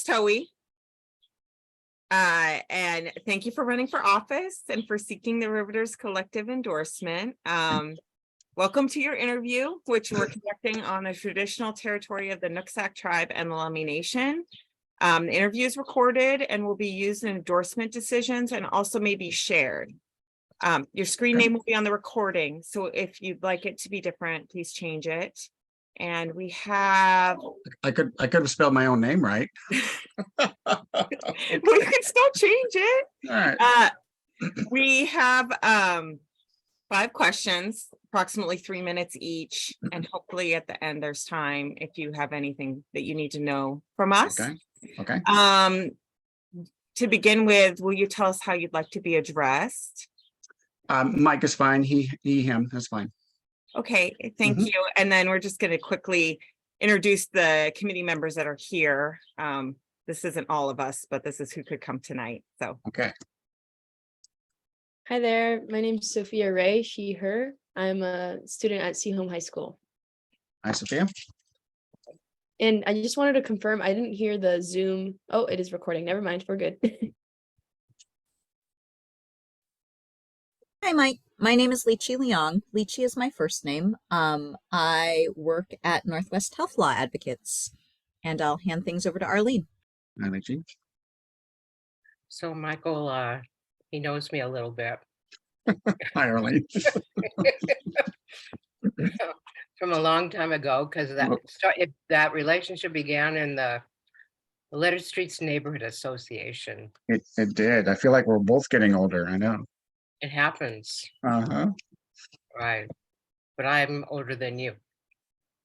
Towie. And thank you for running for office and for seeking the Riveters Collective endorsement. Welcome to your interview, which we're conducting on the traditional territory of the Nooksack tribe and the Lummi Nation. The interview is recorded and will be used in endorsement decisions and also may be shared. Your screen name will be on the recording, so if you'd like it to be different, please change it. And we have I could have spelled my own name right. we could still change it. All right. We have 5 questions, approximately 3 minutes each, and hopefully at the end there's time if you have anything that you need to know from us. Okay. To begin with, will you tell us how you'd like to be addressed? Mike is fine. He, him, that's fine. Okay, thank you. And then we're just going to quickly introduce the committee members that are here. This isn't all of us, but this is who could come tonight. So okay. Hi there, my name is Sophia Ray, she, her. I'm a student at Seaholm High School. Hi, Sophia. And I just wanted to confirm, I didn't hear the Zoom. Oh, it is recording. Never mind, we're good. Hi, Mike. My name is Lichi Leong. Lichi is my first name. I work at Northwest Health Law Advocates, and I'll hand things over to Arlene. Hi, Lichi. So Michael, he knows me a little bit. Hi, Arlene. From a long time ago, because that relationship began in the Leonard Streets Neighborhood Association. It did. I feel like we're both getting older. I know. It happens. Right. But I'm older than you.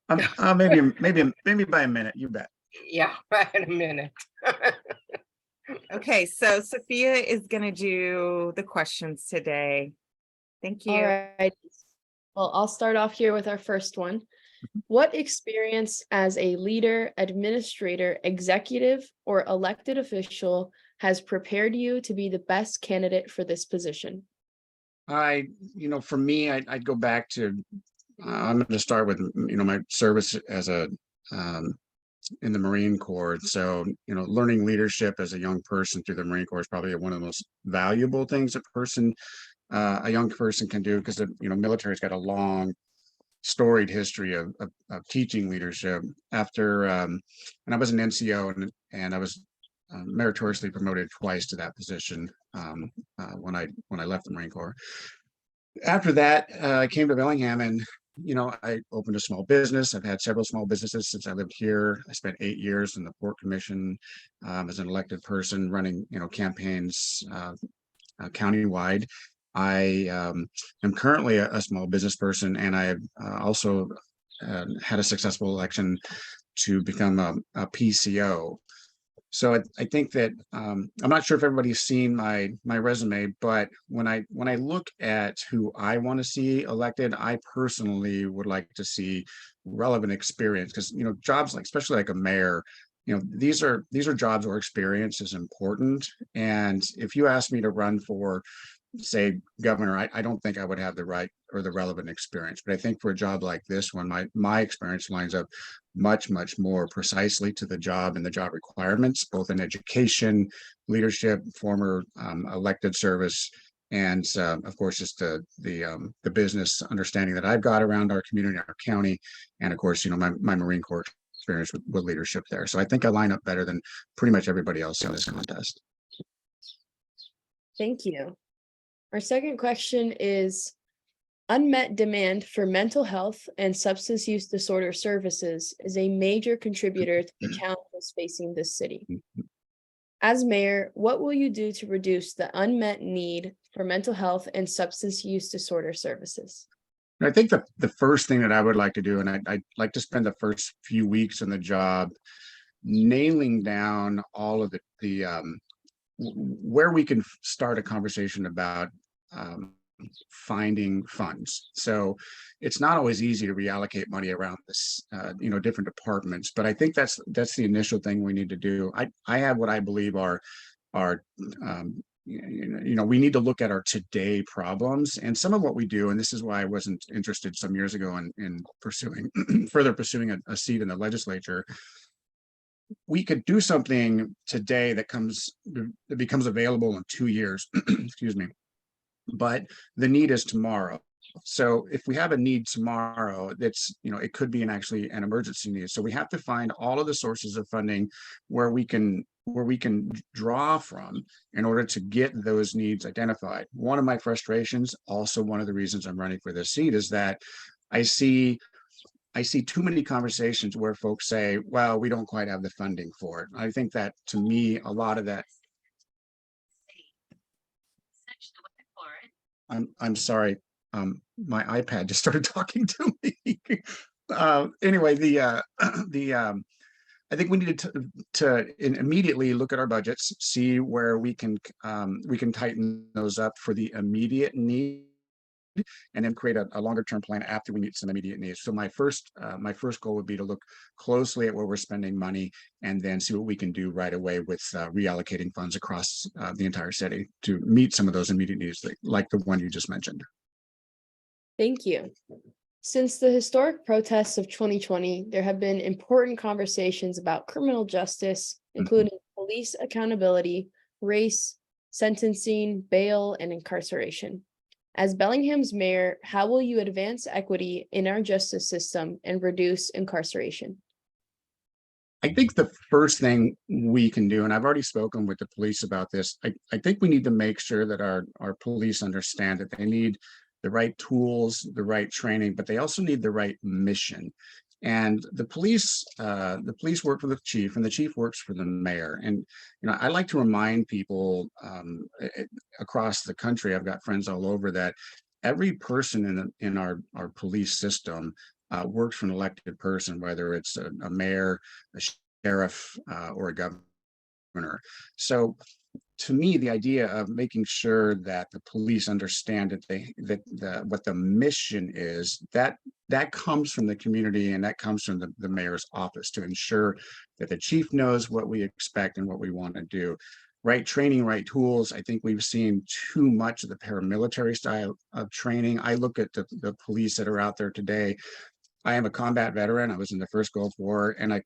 Maybe by a minute, you bet. Yeah, right in a minute. okay, so Sophia is going to do the questions today. Thank you. All right. Well, I'll start off here with our first one. What experience as a leader, administrator, executive, or elected official has prepared you to be the best candidate for this position? For me, I'd go back to, I'm going to start with, my service as in the Marine Corps. So, learning leadership as a young person through the Marine Corps is probably one of the most valuable things a young person can do, because the military's got a long, storied history of teaching leadership. After, and I was an NCO, and I was meritoriously promoted twice to that position when I left the Marine Corps. After that, I came to Bellingham, and I opened a small business. I've had several small businesses since I lived here. I spent 8 years in the Port Commission as an elected person, running campaigns countywide. I am currently a small business person, and I also had a successful election to become a PCO. So I think that I'm not sure if everybody's seen my resume, but when I look at who I want to see elected, I personally would like to see relevant experience, because jobs especially like a mayor, these are jobs where experience is important. And if you ask me to run for, say, governor, I don't think I would have the right or the relevant experience. But I think for a job like this one, my experience lines up much more precisely to the job and the job requirements, both in education, leadership, former elected service, and of course just the business understanding that I've got around our community, our county, and of course my Marine Corps experience with leadership there. So I think I line up better than pretty much everybody else in this contest. Thank you. Our second question is, unmet demand for mental health and substance use disorder services is a major contributor to the challenges facing this city. As mayor, what will you do to reduce the unmet need for mental health and substance use disorder services? I think the first thing that I would like to do, and I'd like to spend the first few weeks on the job nailing down all of the where we can start a conversation about finding funds. So it's not always easy to reallocate money around this, different departments, but I think that's the initial thing we need to do. I have what I believe are we need to look at our today problems, and some of what we do, and this is why I wasn't interested some years ago in pursuing further pursuing a seat in the legislature. we could do something today that becomes available in 2 years, excuse me, but the need is tomorrow. So if we have a need tomorrow, it could be actually an emergency need. So we have to find all of the sources of funding where we can draw from in order to get those needs identified. One of my frustrations, also one of the reasons I'm running for this seat, is that I see too many conversations where folks say, well, we don't quite have the funding for it. I think that, to me, a lot of that. I'm sorry. My iPad just started talking to me. Anyway, I think we needed to immediately look at our budgets, see where we can tighten those up for the immediate need, and then create a longer term plan after we meet some immediate needs. So my first goal would be to look closely at where we're spending money, and then see what we can do right away with reallocating funds across the entire city to meet some of those immediate needs, like the one you just mentioned. Thank you. Since the historic protests of 2020, there have been important conversations about criminal justice, including police accountability, race, sentencing, bail, and incarceration. As Bellingham's mayor, how will you advance equity in our justice system and reduce incarceration? I think the first thing we can do, and I've already spoken with the police about this, I think we need to make sure that our police understand that they need the right tools, the right training, but they also need the right mission. And the police work for the chief, and the chief works for the mayor. And I like to remind people across the country, I've got friends all over, that every person in our police system works for an elected person, whether it's a mayor, a sheriff, or a governor. So to me, the idea of making sure that the police understand what the mission is, that comes from the community, and that comes from the mayor's office, to ensure that the chief knows what we expect and what we want to do. Right training, right tools. I think we've seen too much of the paramilitary style of training. I look at the police that are out there today. I am a combat veteran. I was in the first Gulf War, and I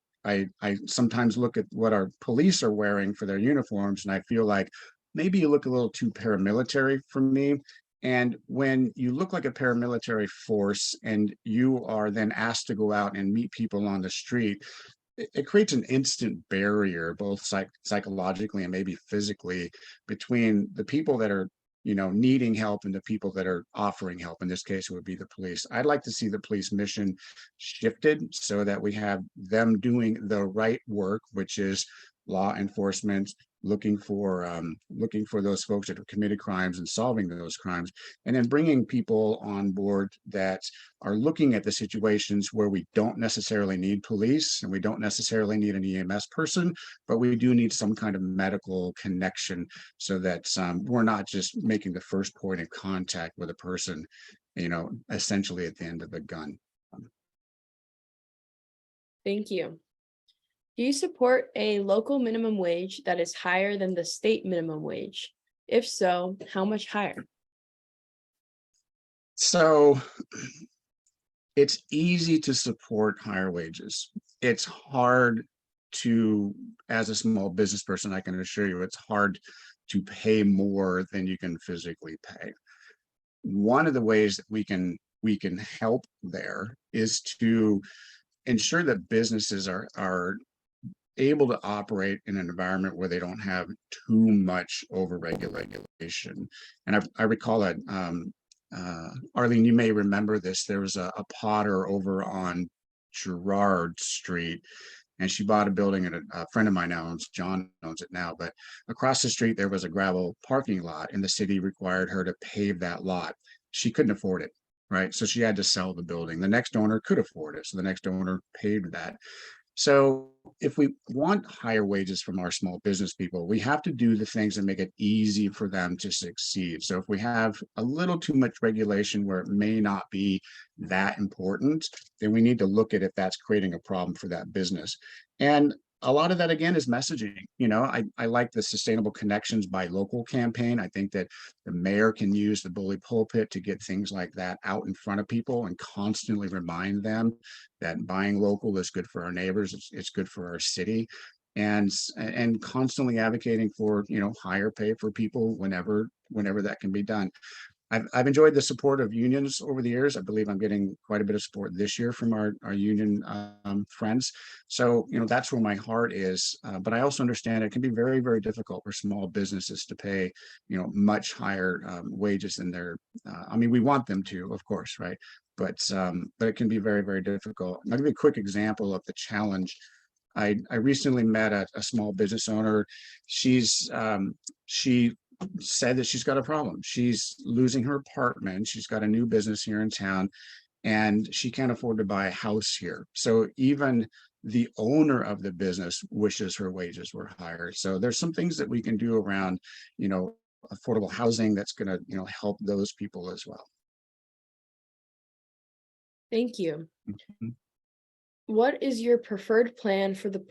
sometimes look at what our police are wearing for their uniforms, and I feel like maybe you look a little too paramilitary for me. And when you look like a paramilitary force and you are then asked to go out and meet people on the street, it creates an instant barrier, both psychologically and maybe physically, between the people that are needing help and the people that are offering help. In this case, it would be the police. I'd like to see the police mission shifted so that we have them doing the right work, which is law enforcement, looking for those folks that have committed crimes and solving those crimes, and then bringing people on board that are looking at the situations where we don't necessarily need police and we don't necessarily need an EMS person, but we do need some kind of medical connection, so that we're not just making the first point of contact with a person, essentially at the end of the gun. Thank you. Do you support a local minimum wage that is higher than the state minimum wage? If so, how much higher? So it's easy to support higher wages. It's hard to, as a small business person, I can assure you, it's hard to pay more than you can physically pay. One of the ways that we can help there is to ensure that businesses are able to operate in an environment where they don't have too much overregulation. And I recall that, Arlene, you may remember this. There was a potter over on Girard Street, and she bought a building, and a friend of mine owns, John owns it now, but across the street there was a gravel parking lot, and the city required her to pave that lot. She couldn't afford it, right? So she had to sell the building. The next owner could afford it, so the next owner paved that. So if we want higher wages from our small business people, we have to do the things that make it easy for them to succeed. So if we have a little too much regulation where it may not be that important, then we need to look at if that's creating a problem for that business. And a lot of that, again, is messaging. I like the Sustainable Connections by Local campaign. I think that the mayor can use the bully pulpit to get things like that out in front of people and constantly remind them that buying local is good for our neighbors. It's good for our city. and constantly advocating for, higher pay for people whenever that can be done. I've enjoyed the support of unions over the years. I believe I'm getting quite a bit of support this year from our union friends. So, that's where my heart is. But I also understand it can be very, very difficult for small businesses to pay, much higher wages than I mean, we want them to, of course, right? But it can be very, very difficult. I'll give you a quick example of the challenge. I recently met a small business owner. She said that she's got a problem. She's losing her apartment. She's got a new business here in town, and she can't afford to buy a house here. So even the owner of the business wishes her wages were higher. So there's some things that we can do around, affordable housing that's going to, help those people as well. Thank you. Mhm. What is your preferred plan for the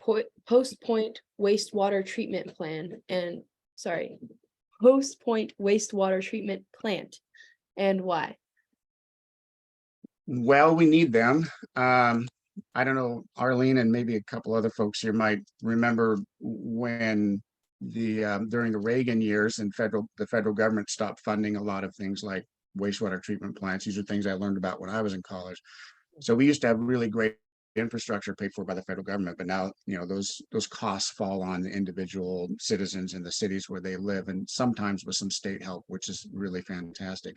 post-point wastewater treatment plan and, sorry, post-point wastewater treatment plant, and why? Well, we need them. I don't know, Arlene and maybe a couple other folks here might remember when during the Reagan years and the federal government stopped funding a lot of things like wastewater treatment plants. These are things I learned about when I was in college. So we used to have really great infrastructure paid for by the federal government, but now, those costs fall on the individual citizens in the cities where they live, and sometimes with some state help, which is really fantastic.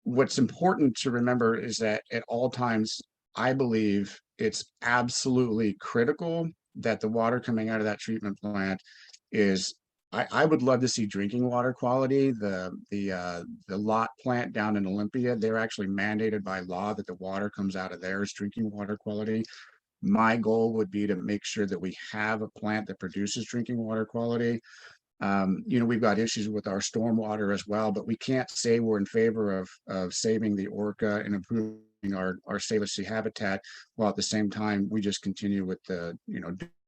What's important to remember is that at all times, I believe it's absolutely critical that the water coming out of that treatment plant is, I would love to see drinking water quality. The lot plant down in Olympia, they're actually mandated by law that the water comes out of there is drinking water quality. My goal would be to make sure that we have a plant that produces drinking water quality. We've got issues with our stormwater as well, but we can't say we're in favor of saving the orca and improving our Salish Sea habitat, while at the same time we just continue with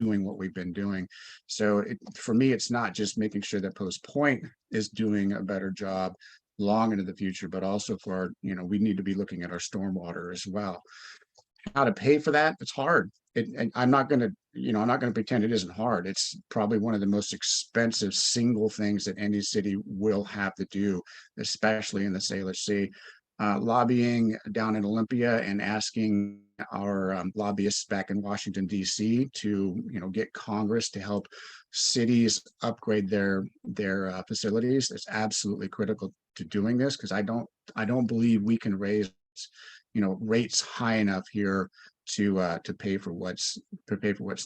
doing what we've been doing. So for me, it's not just making sure that Post Point is doing a better job long into the future, but also we need to be looking at our stormwater as well. How to pay for that? It's hard. And I'm not going to pretend it isn't hard. It's probably one of the most expensive single things that any city will have to do, especially in the Salish Sea. Lobbying down in Olympia and asking our lobbyists back in Washington, D.C. to, get Congress to help cities upgrade their facilities. It's absolutely critical to doing this, because I don't believe we can raise rates high enough here to pay for what's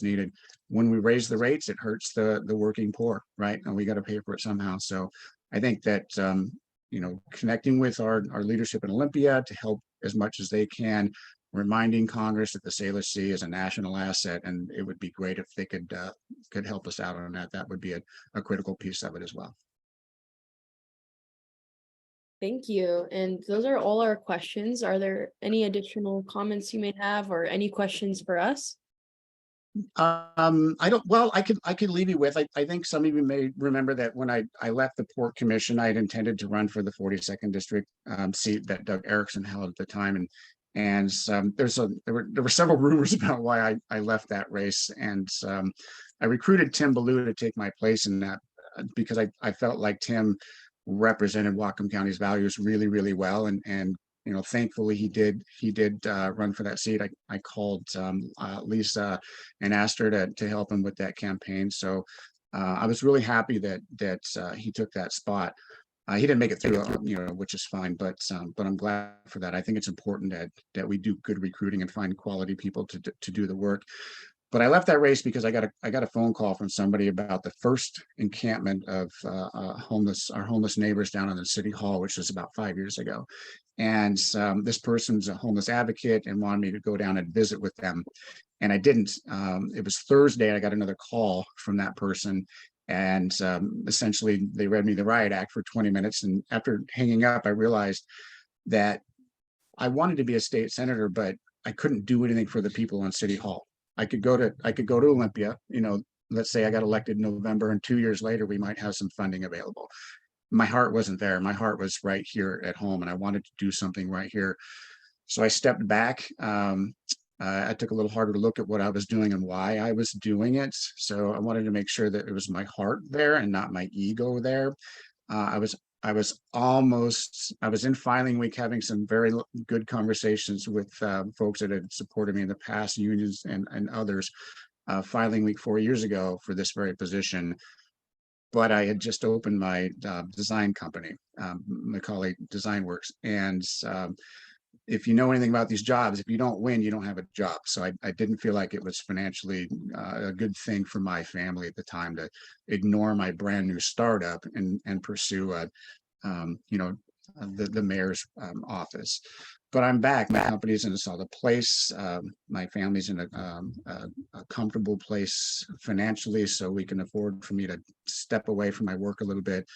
needed. When we raise the rates, it hurts the working poor, right? And we got to pay for it somehow. So I think that connecting with our leadership in Olympia to help as much as they can, reminding Congress that the Salish Sea is a national asset, and it would be great if they could help us out on that. That would be a critical piece of it as well. Thank you. And those are all our questions. Are there any additional comments you may have or any questions for us? I don't, well, I could leave you with, I think some of you may remember that when I left the Port Commission, I had intended to run for the 42nd district seat that Doug Erickson held at the time. And there were several rumors about why I left that race. And I recruited Tim Ballou to take my place in that, because I felt like Tim represented Whatcom County's values really, really well. And thankfully he did run for that seat. I called Lisa and asked her to help him with that campaign. So I was really happy that he took that spot. He didn't make it through, which is fine, but I'm glad for that. I think it's important that we do good recruiting and find quality people to do the work. But I left that race because I got a phone call from somebody about the first encampment of our homeless neighbors down in the city hall, which was about 5 years ago. And this person's a homeless advocate and wanted me to go down and visit with them. And I didn't. It was Thursday. I got another call from that person. And essentially, they read me the riot act for 20 minutes. And after hanging up, I realized that I wanted to be a state senator, but I couldn't do anything for the people on City Hall. I could go to Olympia, let's say I got elected in November, and 2 years later, we might have some funding available. My heart wasn't there. My heart was right here at home, and I wanted to do something right here. So I stepped back. I took a little harder to look at what I was doing and why I was doing it. So I wanted to make sure that it was my heart there and not my ego there. I was in filing week having some very good conversations with folks that had supported me in the past, unions and others, filing week 4 years ago for this very position. But I had just opened my design company, McAuley Design Works. And if you know anything about these jobs, if you don't win, you don't have a job. So I didn't feel like it was financially a good thing for my family at the time to ignore my brand new startup and pursue the mayor's office. But I'm back. My company's in a solid place. My family's in a comfortable place financially, so we can afford for me to step away from my work a little bit,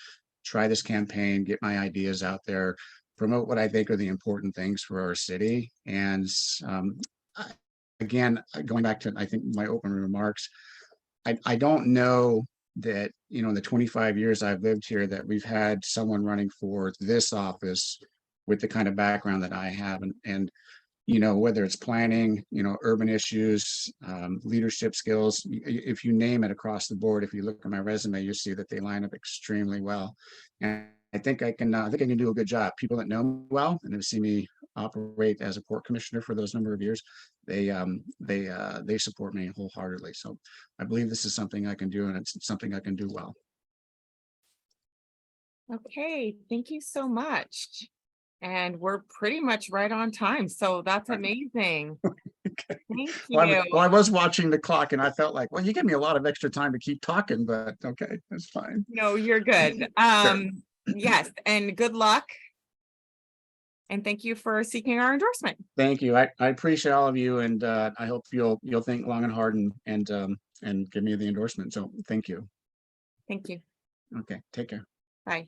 try this campaign, get my ideas out there, promote what I think are the important things for our city. And again, going back to, I think, my opening remarks, I don't know that, in the 25 years I've lived here, that we've had someone running for this office with the kind of background that I have. And whether it's planning, urban issues, leadership skills, if you name it across the board, if you look at my resume, you see that they line up extremely well. And I think I can do a good job. People that know me well and have seen me operate as a port commissioner for those number of years, they support me wholeheartedly. So I believe this is something I can do, and it's something I can do well. Okay, thank you so much. And we're pretty much right on time, so that's amazing. Okay. Thank Well, you. I was watching the clock and I felt like, well, you give me a lot of extra time to keep talking, but okay, that's fine. No, you're good. Yes, and good luck. And thank you for seeking our endorsement. Thank you. I appreciate all of you, and I hope you'll think long and hard and give me the endorsement. So thank you. Thank you. Okay, take care. Bye.